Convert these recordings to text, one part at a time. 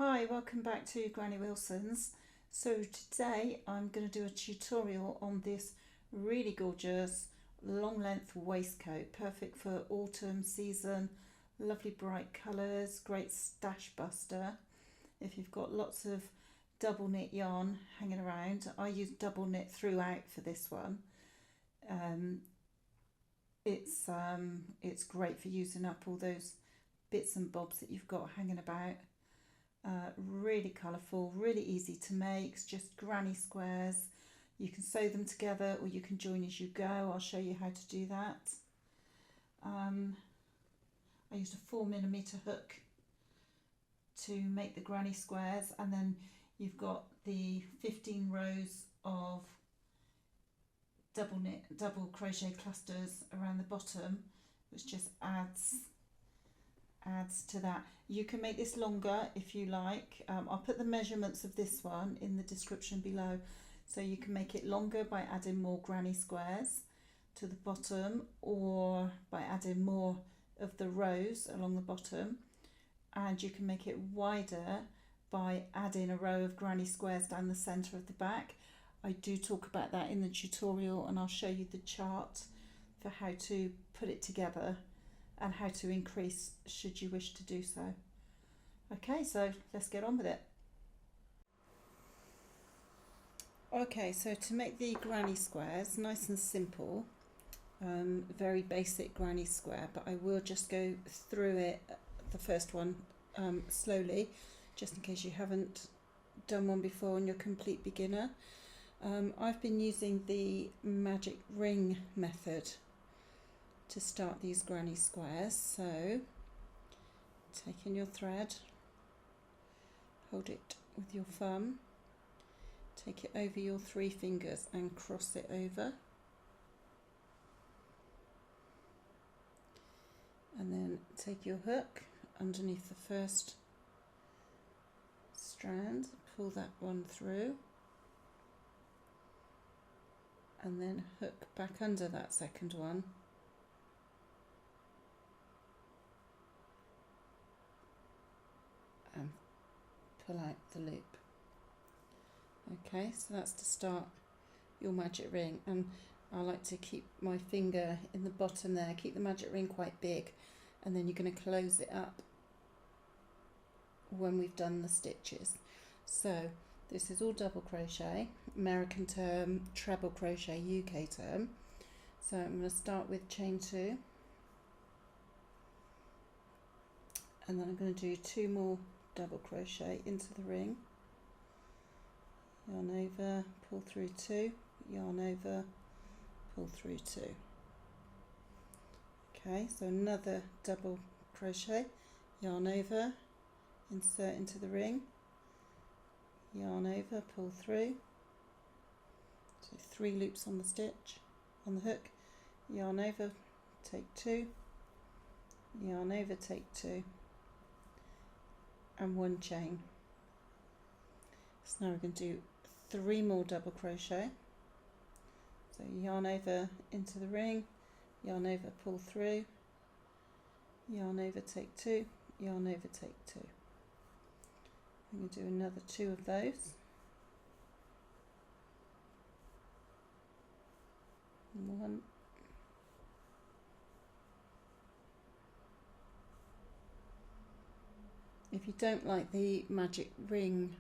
Hi, welcome back to Granny Wilson's. So today I'm going to do a tutorial on this really gorgeous long length waistcoat, perfect for autumn season, lovely bright colours, great stash buster. If you've got lots of double knit yarn hanging around, I use double knit throughout for this one. It's great for using up all those bits and bobs that you've got hanging about. Really colourful, really easy to make. It's just granny squares. You can sew them together or you can join as you go. I'll show you how to do that. I used a 4mm hook to make the granny squares, and then you've got the 15 rows of double crochet clusters around the bottom, which just adds to that. You can make this longer if you like. I'll put the measurements of this one in the description below, so you can make it longer by adding more granny squares to the bottom, or by adding more of the rows along the bottom, and you can make it wider by adding a row of granny squares down the center of the back. I do talk about that in the tutorial, and I'll show you the chart for how to put it together and how to increase should you wish to do so. Okay, so let's get on with it. Okay, so to make the granny squares, nice and simple, very basic granny square, but I will just go through it, the first one, slowly, just in case you haven't done one before and you're a complete beginner. I've been using the magic ring method to start these granny squares. So taking your thread, hold it with your thumb, take it over your 3 fingers and cross it over, and then take your hook underneath the first strand, pull that one through, and then hook back under that second one, and pull out the loop. Okay, so that's to start your magic ring, and I like to keep my finger in the bottom there, keep the magic ring quite big, and then you're going to close it up when we've done the stitches. So this is all double crochet, American term, treble crochet, UK term. So I'm going to start with chain 2, and then I'm going to do 2 more double crochet into the ring, yarn over, pull through 2, yarn over, pull through 2. Okay, so another double crochet, yarn over, insert into the ring, yarn over, pull through, so 3 loops on the stitch, on the hook, yarn over, take 2, yarn over, take 2, and 1 chain. So now we're going to do 3 more double crochet, so yarn over into the ring, yarn over, pull through, yarn over, take 2, yarn over, take 2. I'm going to do another 2 of those, 1, if you don't like the magic ring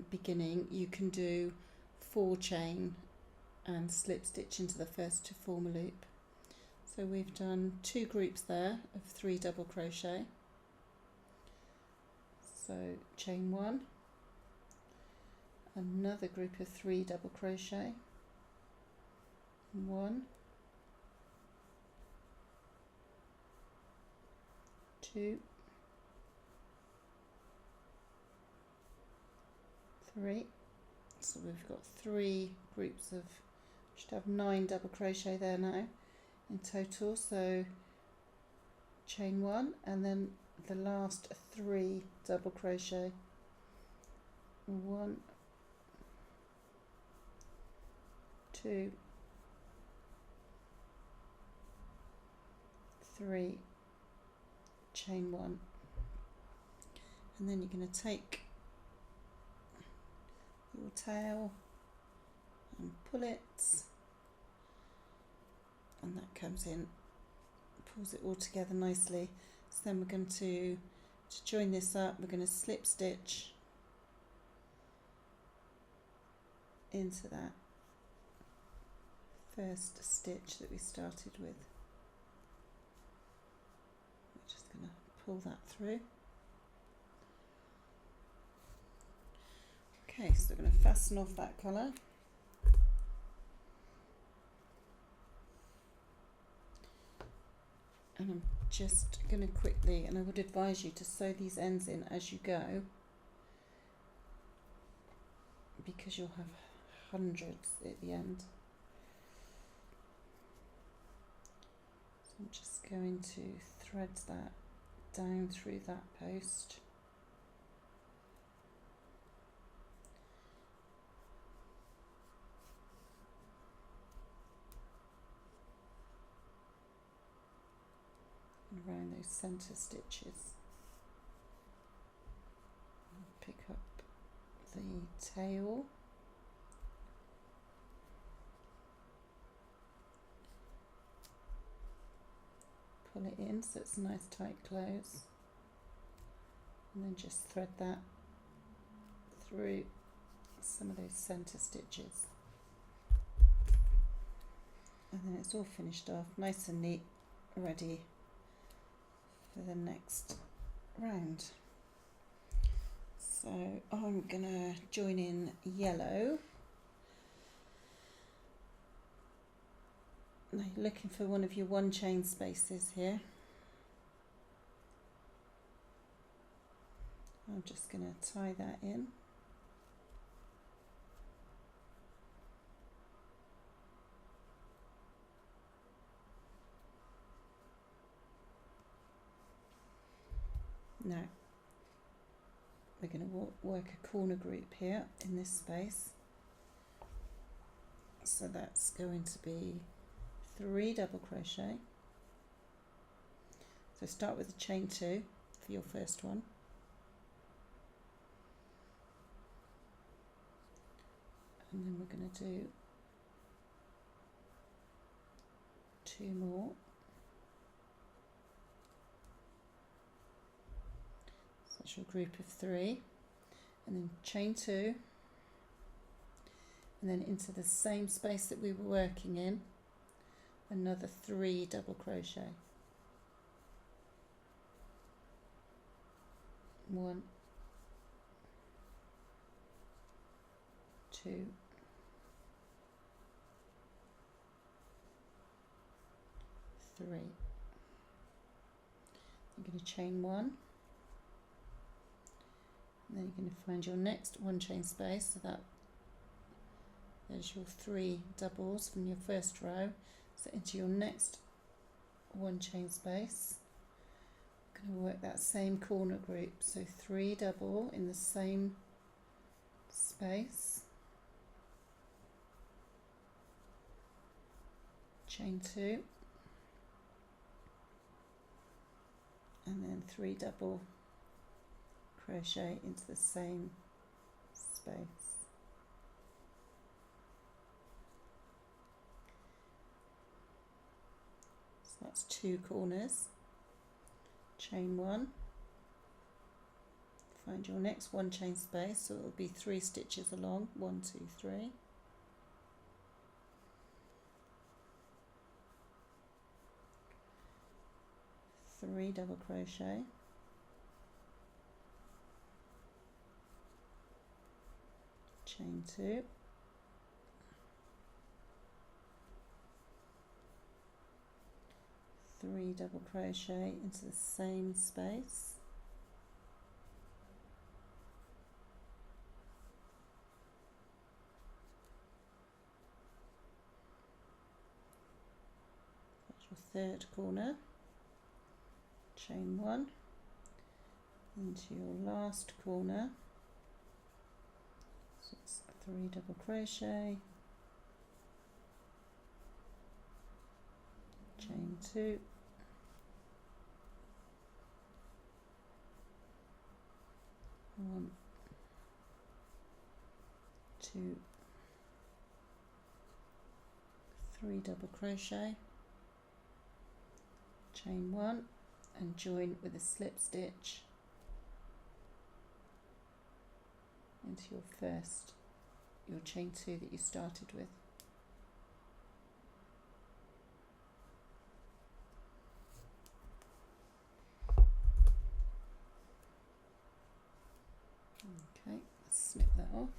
beginning, you can do 4 chain and slip stitch into the first to form a loop. So we've done 2 groups there of 3 double crochet, so chain 1, another group of 3 double crochet, 1, 2, 3, so we've got 3 groups of, should have 9 double crochet there now in total, so chain 1, and then the last 3 double crochet, 1, 2, 3, chain 1, and then you're going to take your tail and pull it, and that comes in, pulls it all together nicely. So then we're going to join this up, we're going to slip stitch into that first stitch that we started with. We're just going to pull that through. Okay, so we're going to fasten off that colour. And I'm just going to quickly, and I would advise you to sew these ends in as you go, because you'll have hundreds at the end. So I'm just going to thread that down through that post. Around those centre stitches. Pick up the tail. Pull it in so it's a nice tight close. And then just thread that through some of those centre stitches. And then it's all finished off, nice and neat, ready for the next round. So I'm gonna join in yellow. Now you're looking for one of your one chain spaces here. I'm just gonna tie that in. Now we're going to work a corner group here in this space, so that's going to be 3 double crochet. So start with a chain 2 for your first one, and then we're going to do 2 more. That's your group of 3, and then chain 2, and then into the same space that we were working in, another 3 double crochet. 1, 2, 3. You're going to chain 1. And then you're going to find your next one chain space, so there's your 3 doubles from your first row. So into your next one chain space, I'm going to work that same corner group, so 3 double in the same space, chain 2, and then 3 double crochet into the same space. So that's 2 corners. Chain 1, find your next one chain space, so it will be 3 stitches along, 1, 2, 3. Three double crochet, chain 2, three double crochet into the same space, that's your third corner, chain 1 into your last corner, so it's 3 double crochet, chain 2, 1, 2, 3 double crochet, chain 1 and join with a slip stitch into your chain 2 that you started with. Okay, let's snip that off.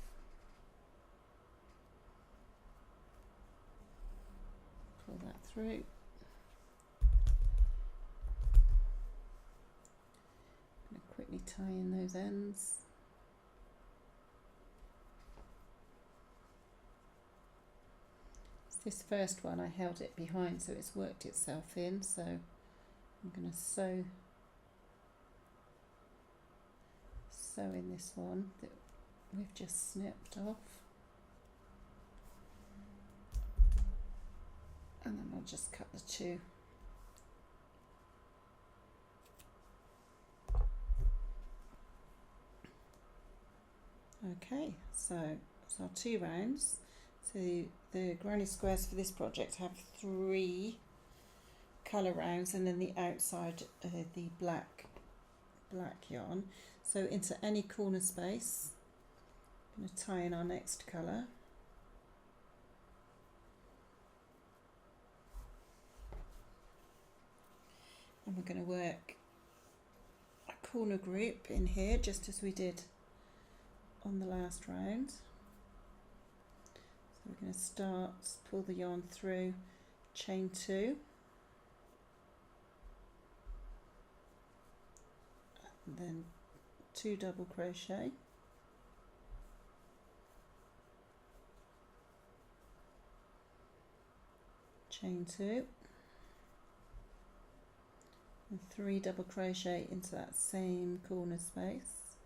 Pull that through. I'm going to quickly tie in those ends. This first one I held it behind so it's worked itself in, so I'm going to sew in this one that we've just snipped off, and then I'll just cut the two. Okay, so it's our 2 rounds. So the granny squares for this project have 3 colour rounds, and then the outside the black yarn. So into any corner space, I'm going to tie in our next colour. And we're going to work a corner group in here, just as we did on the last round. So we're going to start, pull the yarn through, chain 2, and then 2 double crochet, chain 2, and 3 double crochet into that same corner space,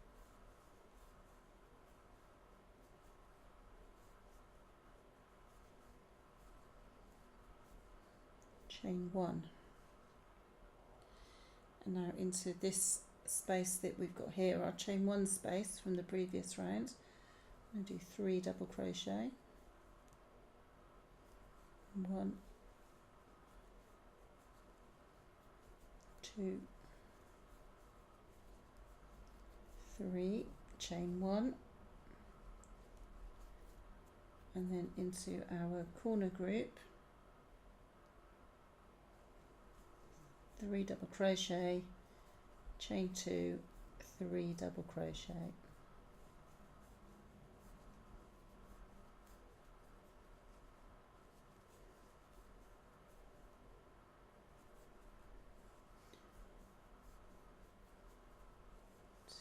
chain 1, and now into this space that we've got here, our chain 1 space from the previous round. I'm going to do 3 double crochet, 1, 2, 3, chain 1, and then into our corner group, 3 double crochet, chain 2, 3 double crochet.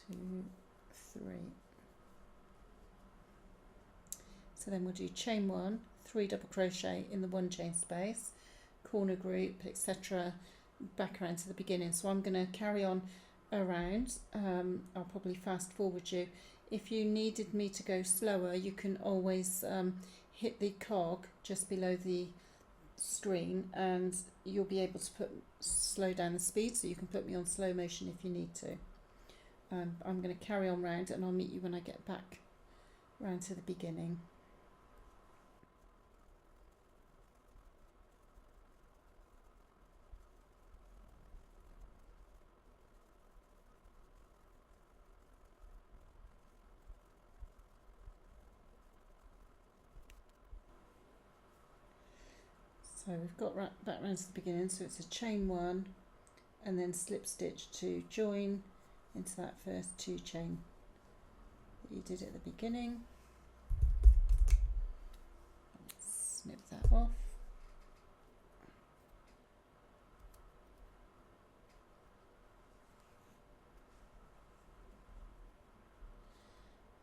Two, 3. So then we'll do chain 1, 3 double crochet in the 1 chain space, corner group, etc., back around to the beginning. So I'm going to carry on around. I'll probably fast forward you. If you needed me to go slower, you can always hit the cog just below the screen and you'll be able to slow down the speed, so you can put me on slow motion if you need to. I'm going to carry on round and I'll meet you when I get back round to the beginning. So we've got back round to the beginning, so it's a chain 1 and then slip stitch to join into that first 2 chain that you did at the beginning. Snip that off.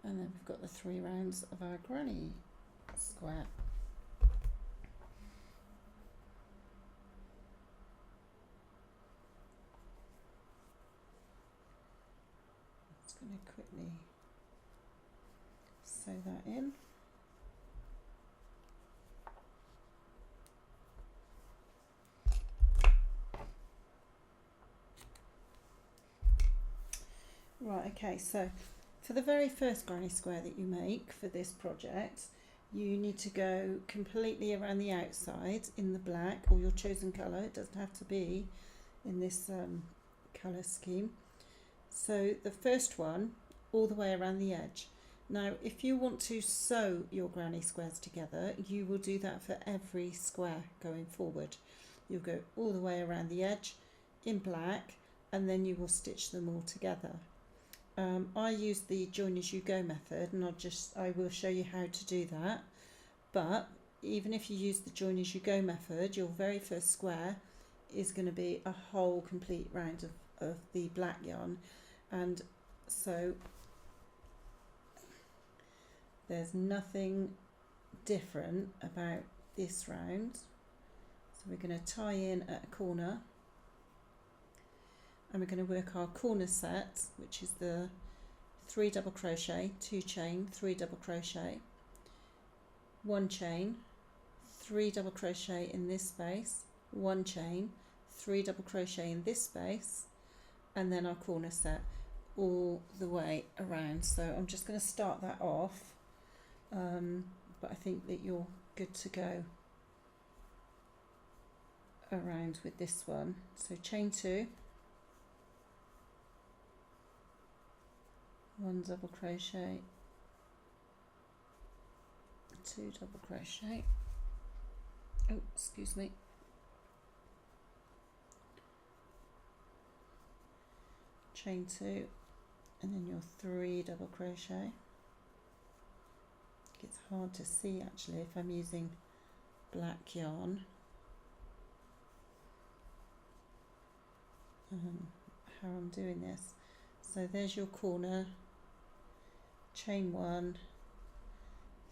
And then we've got the 3 rounds of our granny square. Going to quickly sew that in. Right, okay, so For the very first granny square that you make for this project, you need to go completely around the outside in the black or your chosen colour. It doesn't have to be in this colour scheme. So the first one all the way around the edge. Now if you want to sew your granny squares together, you will do that for every square going forward. You'll go all the way around the edge in black and then you will stitch them all together. I use the join as you go method, and I will show you how to do that. But even if you use the join as you go method, your very first square is going to be a whole complete round of the black yarn, and so there's nothing different about this round. So we're going to tie in at a corner, and we're going to work our corner set, which is the 3 double crochet, 2 chain, 3 double crochet, 1 chain, 3 double crochet in this space, 1 chain, 3 double crochet in this space, and then our corner set all the way around. So I'm just going to start that off, but I think that you're good to go around with this one. So chain 2, 1 double crochet, 2 double crochet, oh excuse me, chain 2, and then your 3 double crochet. It's hard to see actually if I'm using black yarn, how I'm doing this. So there's your corner, chain 1,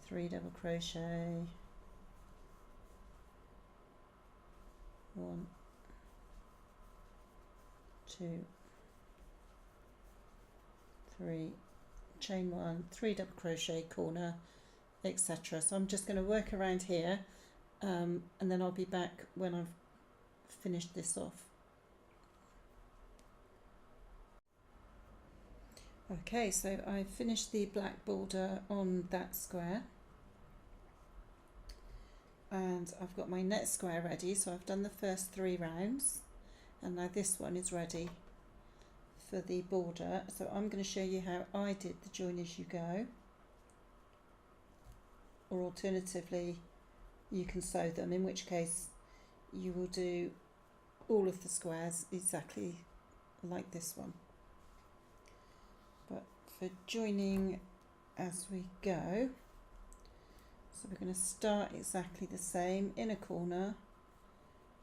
3 double crochet, 1, 2, 3, chain 1, 3 double crochet, corner, etc. So I'm just going to work around here, and then I'll be back when I've finished this off. Okay, so I finished the black border on that square, and I've got my next square ready. So I've done the first 3 rounds, and now this one is ready for the border. So I'm going to show you how I did the join as you go, or alternatively you can sew them, in which case you will do all of the squares exactly like this one. But for joining as we go, so we're going to start exactly the same, in a corner,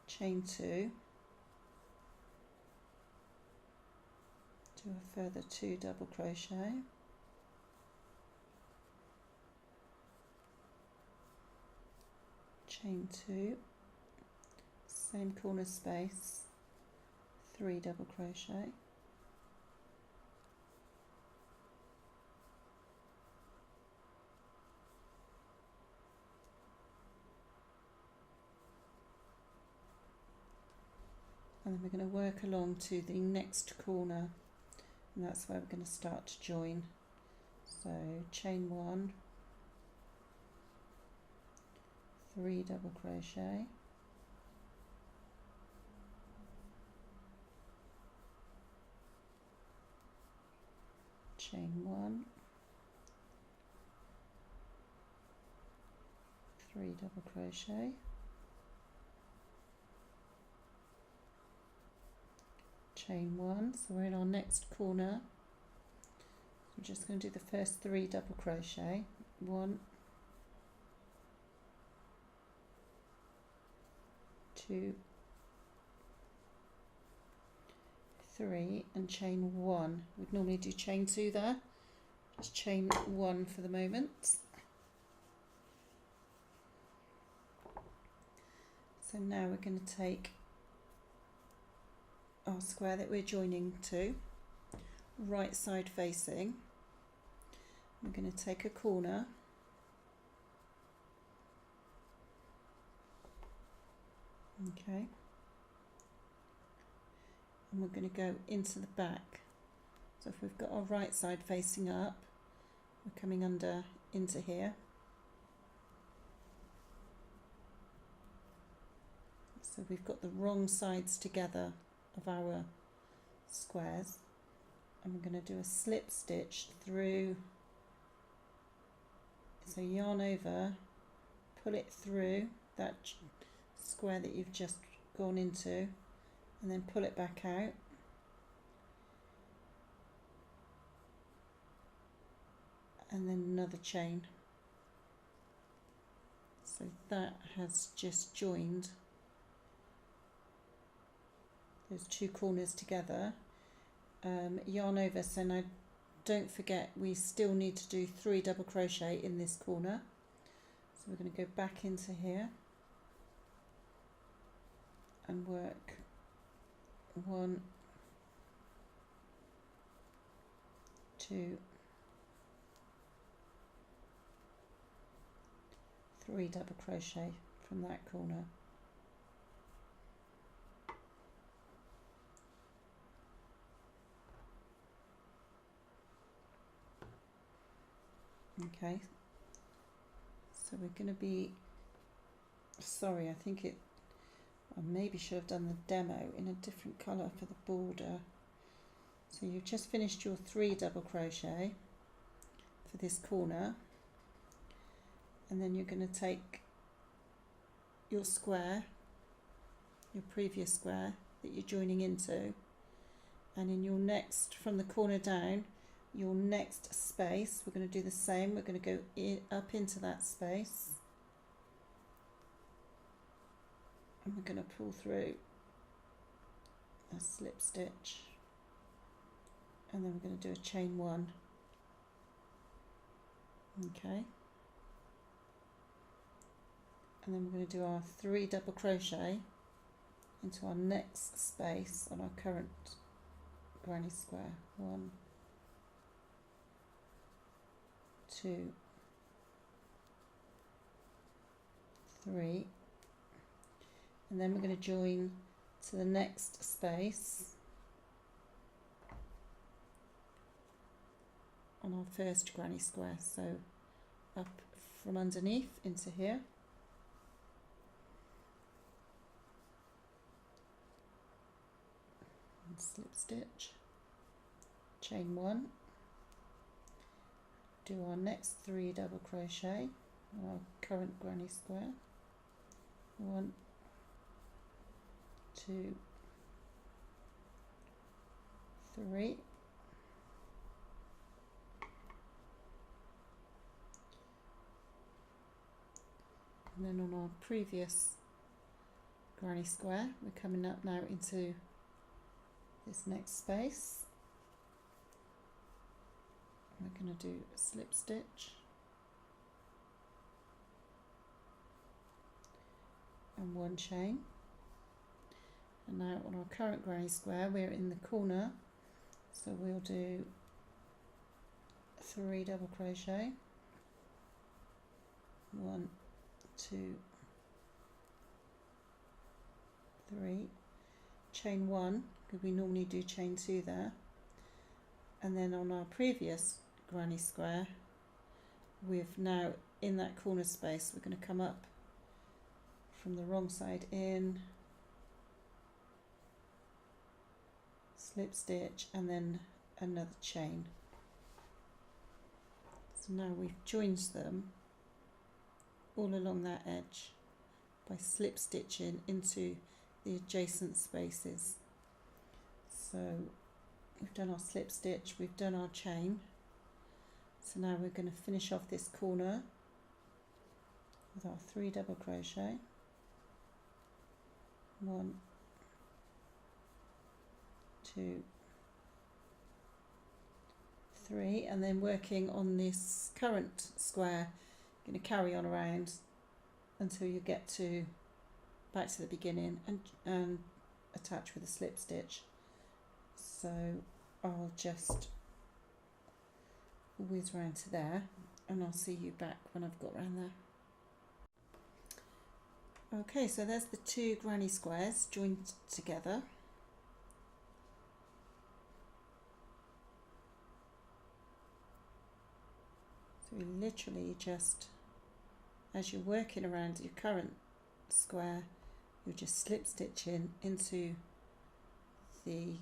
chain 2, do a further 2 double crochet, chain 2, same corner space, 3 double crochet, and then we're going to work along to the next corner, and that's where we're going to start to join. So chain 1, 3 double crochet, chain 1, 3 double crochet, chain 1, so we're in our next corner. I'm just going to do the first 3 double crochet, 1, 2, 3, and chain 1. We'd normally do chain 2 there, just chain 1 for the moment. So now we're going to take our square that we're joining to, right side facing. We're going to take a corner, okay, and we're going to go into the back So if we've got our right side facing up, we're coming under into here. So we've got the wrong sides together of our squares, and we're going to do a slip stitch through. So yarn over, pull it through that square that you've just gone into, and then pull it back out. And then another chain. So that has just joined those two corners together. Yarn over, so now don't forget we still need to do 3 double crochet in this corner. So we're going to go back into here and work 1, 2, 3 double crochet from that corner. Okay, so we're going to be, sorry, I think I maybe should have done the demo in a different colour for the border. So you've just finished your 3 double crochet for this corner, and then you're going to take your square, your previous square that you're joining into, and in your next, from the corner down, your next space, we're going to do the same. We're going to go up into that space, and we're going to pull through a slip stitch, and then we're going to do a chain 1. Okay, and then we're going to do our 3 double crochet into our next space on our current granny square. 1, 2, 3, and then we're going to join to the next space on our first granny square. So up from underneath into here, and slip stitch, chain 1, do our next 3 double crochet on our current granny square. 1, 2, 3, and then on our previous granny square we're coming up now into this next space. We're going to do a slip stitch and 1 chain, and now on our current granny square we're in the corner, so we'll do 3 double crochet, 1, 2, 3, chain 1, because we normally do chain 2 there, and then on our previous granny square we've now in that corner space we're going to come up from the wrong side in, slip stitch, and then another chain. So now we've joined them all along that edge by slip stitching into the adjacent spaces. So we've done our slip stitch, we've done our chain, so now we're going to finish off this corner with our 3 double crochet, 1, 2, 3, and then working on this current square, going to carry on around until you get to back to the beginning and attach with a slip stitch. So I'll just whiz round to there and I'll see you back when I've got round there. Okay, so there's the 2 granny squares joined together. So we literally just, as you're working around your current square, you're just slip stitching into the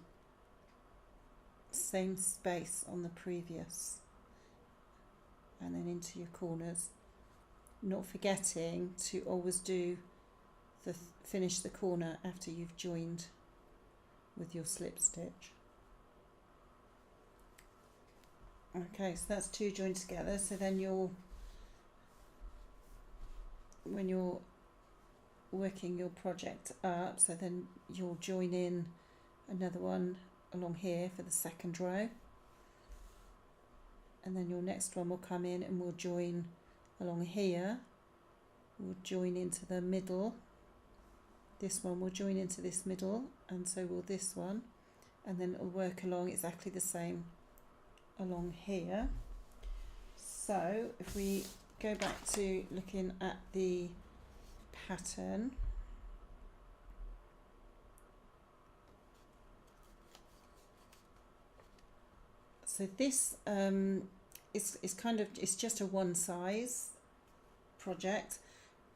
same space on the previous, and then into your corners, not forgetting to always do the finish the corner after you've joined with your slip stitch. Okay, so that's two joined together. So then when you're working your project up, so then you'll join in another one along here for the second row, and then your next one will come in and we'll join along here, we'll join into the middle, this one will join into this middle, and so will this one, and then it'll work along exactly the same along here. So if we go back to looking at the pattern, so this is kind of, it's just a one size project.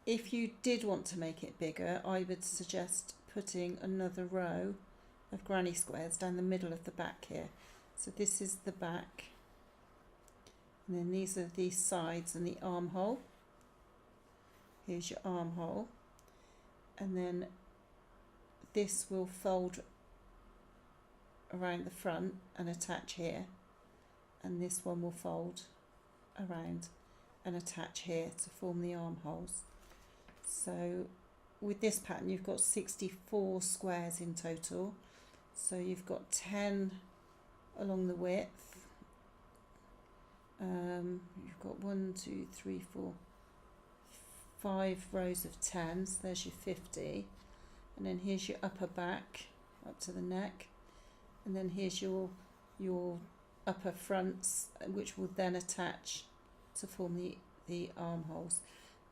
If you did want to make it bigger, I would suggest putting another row of granny squares down the middle of the back here. So this is the back, and then these are the sides and the armhole. Here's your armhole, and then this will fold around the front and attach here, and this one will fold around and attach here to form the armholes. So with this pattern you've got 64 squares in total, so you've got 10 along the width, you've got 5 rows of 10, so there's your 50, and then here's your upper back up to the neck, and then here's your upper fronts, which will then attach to form the armholes.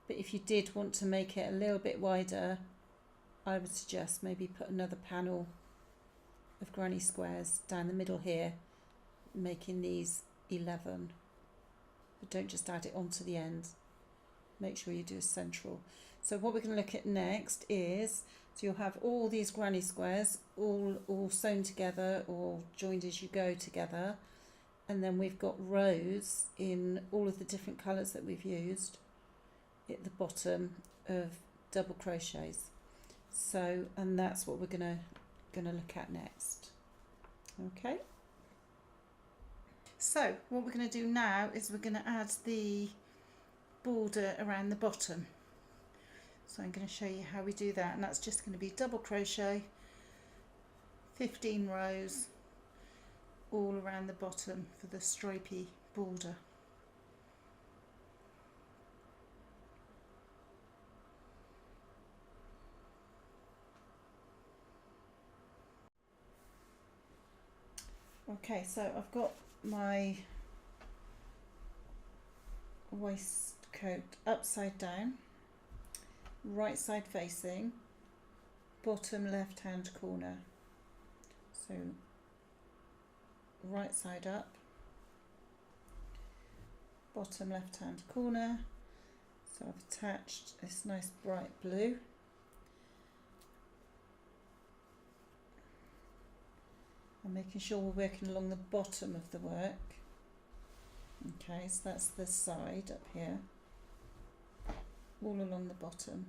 But if you did want to make it a little bit wider, I would suggest maybe put another panel of granny squares down the middle here, making these 11, but don't just add it onto the end, make sure you do a central. So what we're going to look at next is, so you'll have all these granny squares all sewn together or joined as you go together, and then we've got rows in all of the different colours that we've used at the bottom of double crochets. So, and that's what we're gonna look at next. Okay, so what we're going to do now is we're going to add the border around the bottom. So I'm going to show you how we do that, and that's just going to be double crochet, 15 rows all around the bottom for the stripy border. Okay, so I've got my waistcoat upside down, right side facing, bottom left hand corner. So right side up, bottom left hand corner. So I've attached this nice bright blue. I'm making sure we're working along the bottom of the work. Okay, so that's the side up here, all along the bottom.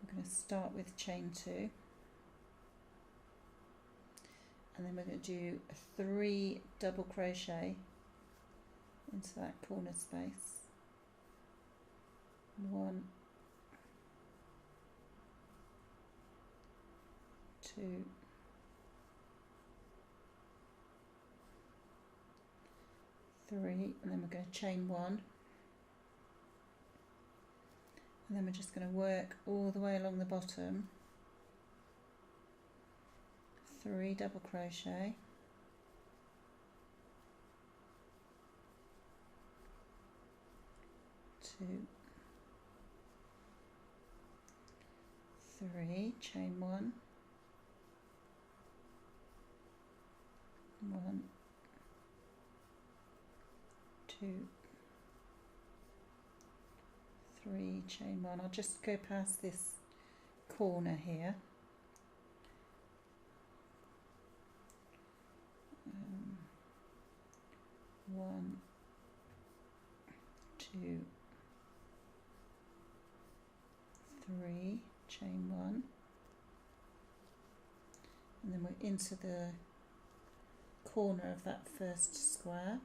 We're going to start with chain 2, and then we're going to do 3 double crochet into that corner space. 1, 2, 3, and then we're going to chain 1, and then we're just going to work all the way along the bottom, 3 double crochet, 2, 3, chain 1, 1, 2, 3, chain 1. I'll just go past this corner here. 1, 2, 3, chain 1, and then we're into the corner of that first square.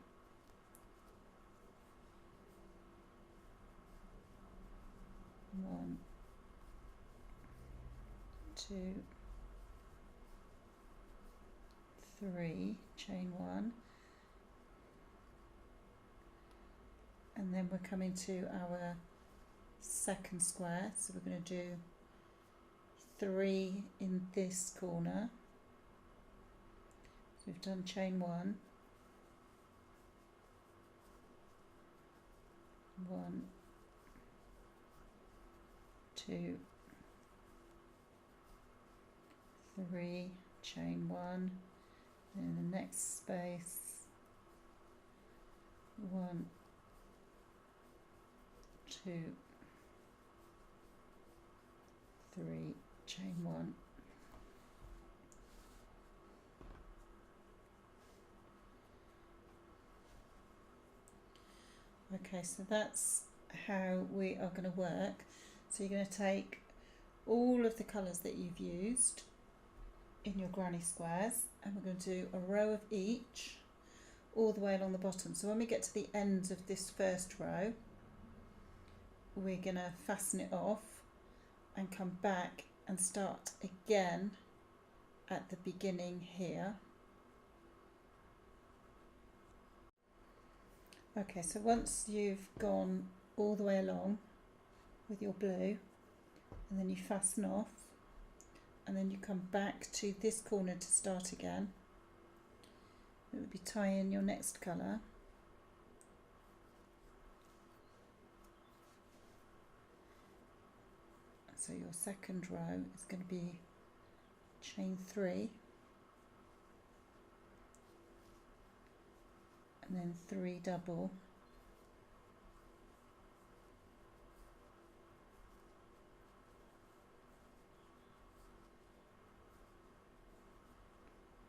1, 2, 3, chain 1, and then we're coming to our second square, so we're going to do 3 in this corner. So we've done chain 1, 1, 2, 3, chain 1, and in the next space 1, 2, 3, chain 1. Okay, so that's how we are going to work. So you're going to take all of the colours that you've used in your granny squares, and we're going to do a row of each all the way along the bottom. So when we get to the end of this first row, we're going to fasten it off and come back and start again at the beginning here. Okay, so once you've gone all the way along with your blue, and then you fasten off, and then you come back to this corner to start again, it would be tie in your next colour. So your second row is going to be chain 3, and then 3 double,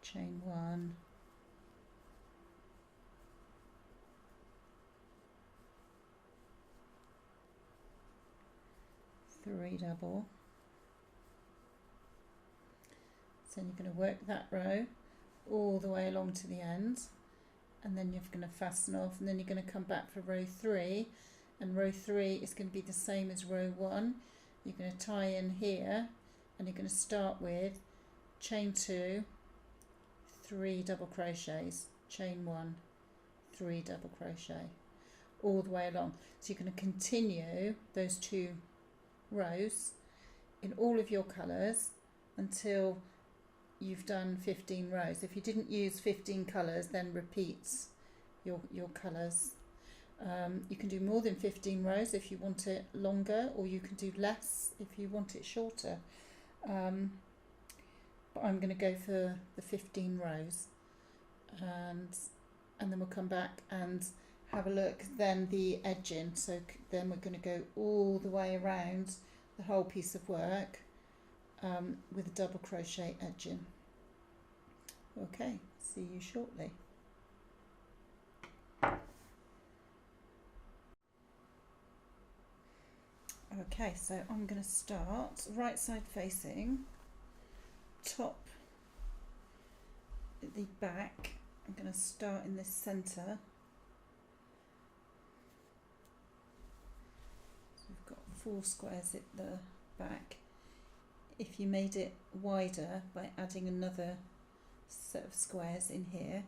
chain 1, three double. So you're going to work that row all the way along to the end, and then you're going to fasten off, and then you're going to come back for row 3, and row 3 is going to be the same as row 1. You're going to tie in here, and you're going to start with chain 2, 3 double crochets, chain 1, 3 double crochet, all the way along. So you're going to continue those 2 rows in all of your colours until you've done 15 rows. If you didn't use 15 colours, then repeat your colours. You can do more than 15 rows if you want it longer, or you can do less if you want it shorter. But I'm going to go for the 15 rows, and then we'll come back and have a look then the edging. So then we're going to go all the way around the whole piece of work with a double crochet edging. Okay, see you shortly. Okay, so I'm going to start right side facing, top at the back. I'm going to start in this centre. So we've got 4 squares at the back. If you made it wider by adding another set of squares in here,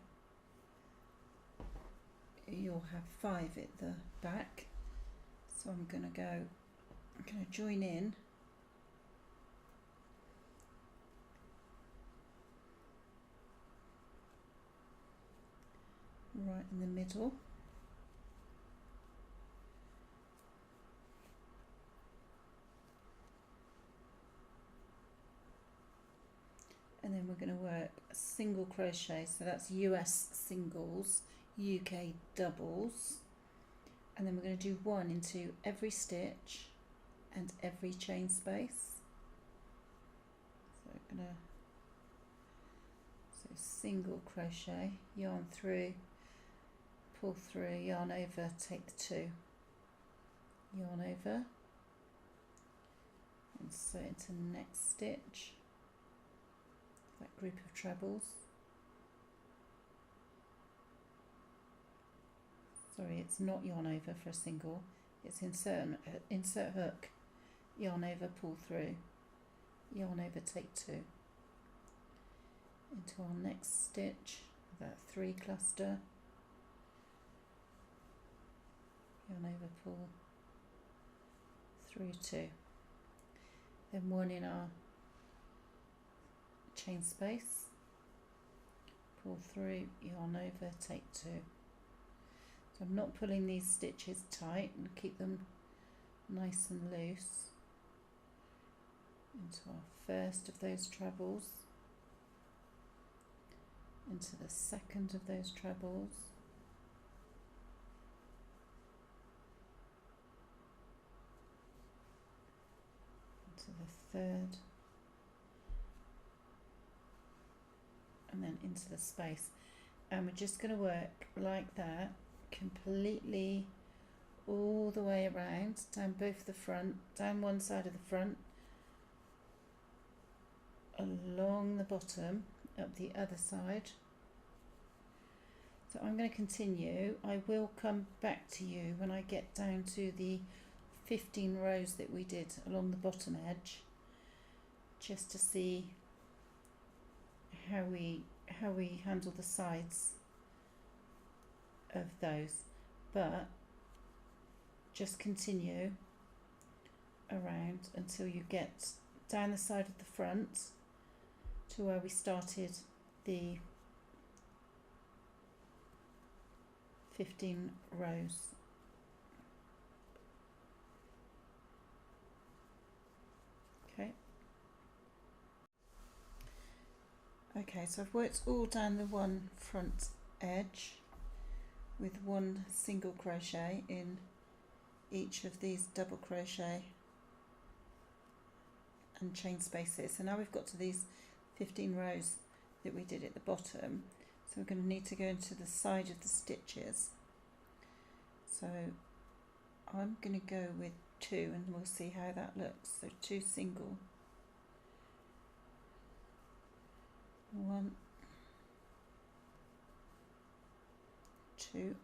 you'll have 5 at the back. So I'm going to join in right in the middle, and then we're going to work single crochet. So that's US singles, UK doubles, and then we're going to do 1 into every stitch and every chain space. So we're going to single crochet, yarn through, pull through, yarn over, take the 2, yarn over, insert into the next stitch, that group of trebles. Sorry, it's not yarn over for a single, it's insert hook, yarn over, pull through, yarn over, take 2, into our next stitch, that 3 cluster, yarn over, pull through 2, then 1 in our chain space, pull through, yarn over, take 2. So I'm not pulling these stitches tight and keep them nice and loose. Into our first of those trebles, into the second of those trebles, into the third, and then into the space. And we're just going to work like that completely all the way around, down both the front, down one side of the front, along the bottom, up the other side. So I'm going to continue. I will come back to you when I get down to the 15 rows that we did along the bottom edge, just to see how we handle the sides of those. But just continue around until you get down the side of the front to where we started the 15 rows. Okay, so I've worked all down the one front edge with 1 single crochet in each of these double crochet and chain spaces. So now we've got to these 15 rows that we did at the bottom, so we're going to need to go into the side of the stitches. So I'm going to go with 2 and we'll see how that looks. So 2 single, 1, 2,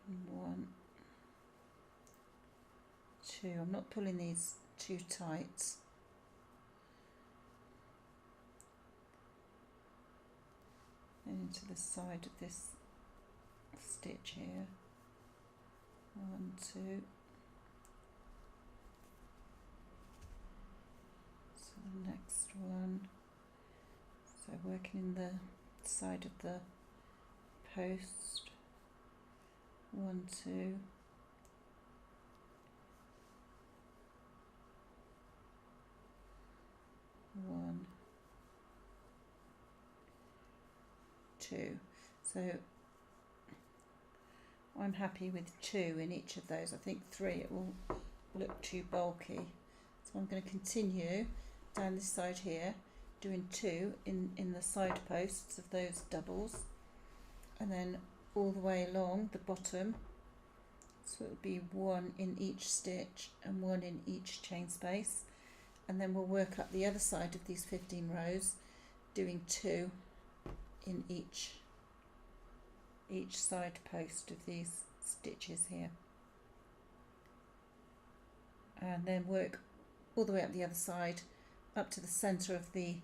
and 1, 2. I'm not pulling these too tight. And into the side of this stitch here. 1, 2. So the next one. So working in the side of the post. 1, 2. 1, 2. So I'm happy with 2 in each of those. I think 3 it will look too bulky. So I'm going to continue down this side here, doing 2 in the side posts of those doubles, and then all the way along the bottom. So it would be 1 in each stitch and 1 in each chain space. And then we'll work up the other side of these 15 rows, doing 2 in each side post of these stitches here, and then work all the way up the other side up to the center of the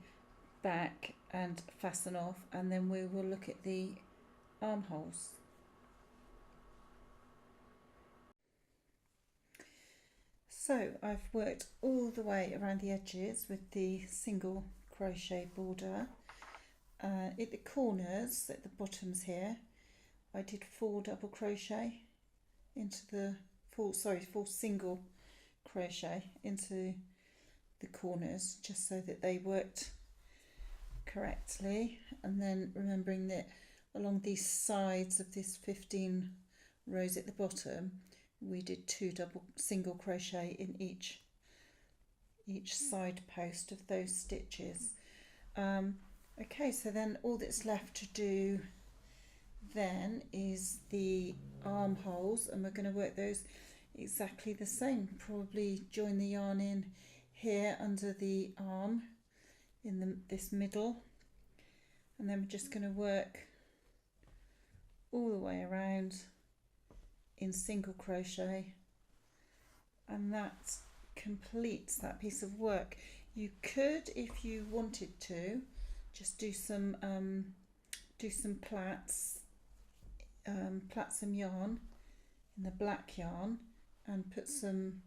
back and fasten off, and then we will look at the armholes. So I've worked all the way around the edges with the single crochet border. At the corners, at the bottoms here, I did 4 double crochet into the 4 single crochet into the corners just so that they worked correctly, and then remembering that along these sides of this 15 rows at the bottom we did 2 single crochet in each side post of those stitches. Okay, so then all that's left to do then is the armholes, and we're going to work those exactly the same. Probably join the yarn in here under the arm in this middle, and then we're just going to work all the way around in single crochet, and that completes that piece of work. You could, if you wanted to, just do some plaits some yarn in the black yarn and put some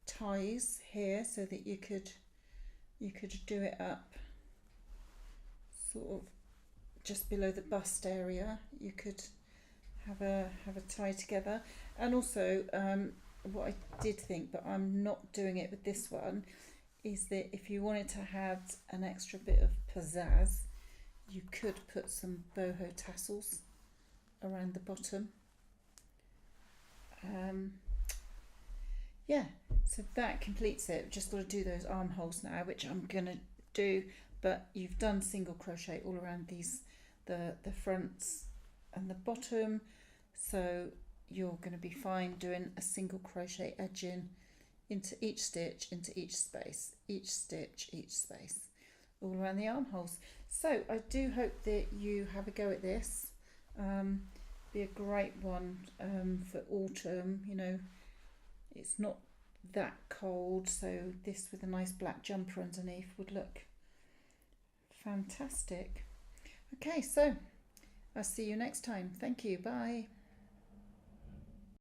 ties here so that you could do it up sort of just below the bust area. You could have a tie together. And also what I did think, but I'm not doing it with this one, is that if you wanted to have an extra bit of pizzazz, you could put some boho tassels around the bottom. Yeah, so that completes it. Just got to do those armholes now, which I'm gonna do, but you've done single crochet all around these, the fronts and the bottom, so you're going to be fine doing a single crochet edging into each stitch, into each space, each stitch, each space, all around the armholes. So I do hope that you have a go at this. Be a great one for autumn. You know, it's not that cold, so this with a nice black jumper underneath would look fantastic. Okay, so I'll see you next time. Thank you. Bye.